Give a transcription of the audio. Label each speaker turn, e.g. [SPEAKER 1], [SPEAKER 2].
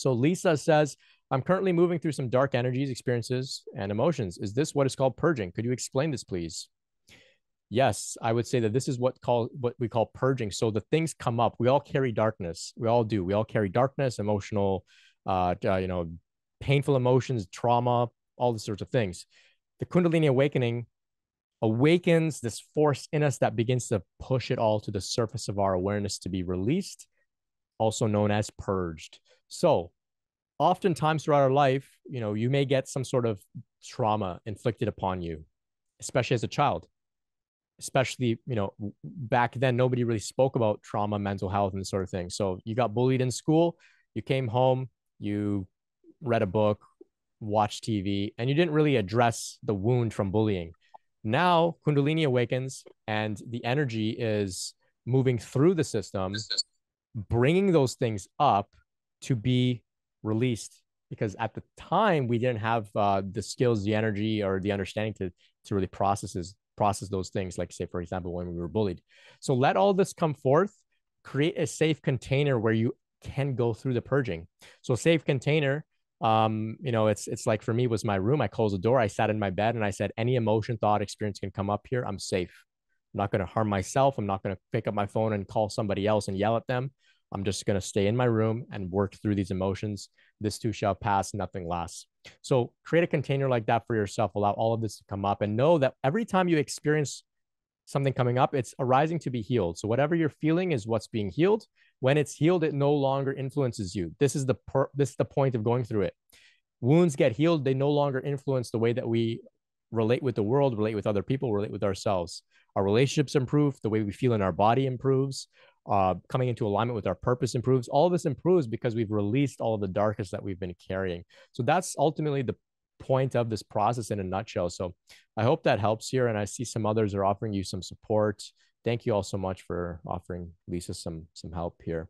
[SPEAKER 1] So Lisa says, I'm currently moving through some dark energies, experiences, and emotions. Is this what is called purging? Could you explain this, please? Yes, I would say that this is what we call purging. So the things come up. We all carry darkness. We all do. We all carry darkness, emotional, you know, painful emotions, trauma, all these sorts of things. The Kundalini awakening awakens this force in us that begins to push it all to the surface of our awareness to be released, also known as purged. So oftentimes throughout our life, you know, you may get some sort of trauma inflicted upon you, especially as a child. Especially, you know, back then, nobody really spoke about trauma, mental health, and this sort of thing. So you got bullied in school, you came home, you read a book, watched TV, and you didn't really address the wound from bullying. Now, Kundalini awakens, and the energy is moving through the system, bringing those things up to be released. Because at the time, we didn't have the skills, the energy, or the understanding to really process those things. Like, say, for example, when we were bullied. So let all this come forth. Create a safe container where you can go through the purging. So safe container, you know, it's like for me was my room. I closed the door. I sat in my bed and I said, any emotion, thought, experience can come up here. I'm safe. I'm not going to harm myself. I'm not going to pick up my phone and call somebody else and yell at them. I'm just going to stay in my room and work through these emotions. This too shall pass, nothing lasts. So create a container like that for yourself. Allow all of this to come up and know that every time you experience something coming up, it's arising to be healed. So whatever you're feeling is what's being healed. When it's healed, it no longer influences you. This is the point of going through it. Wounds get healed, they no longer influence the way that we relate with the world, relate with other people, relate with ourselves. Our relationships improve, the way we feel in our body improves, coming into alignment with our purpose improves. All of this improves because we've released all of the darkness that we've been carrying. So that's ultimately the point of this process in a nutshell. So I hope that helps here. And I see some others are offering you some support. Thank you all so much for offering Lisa some help here.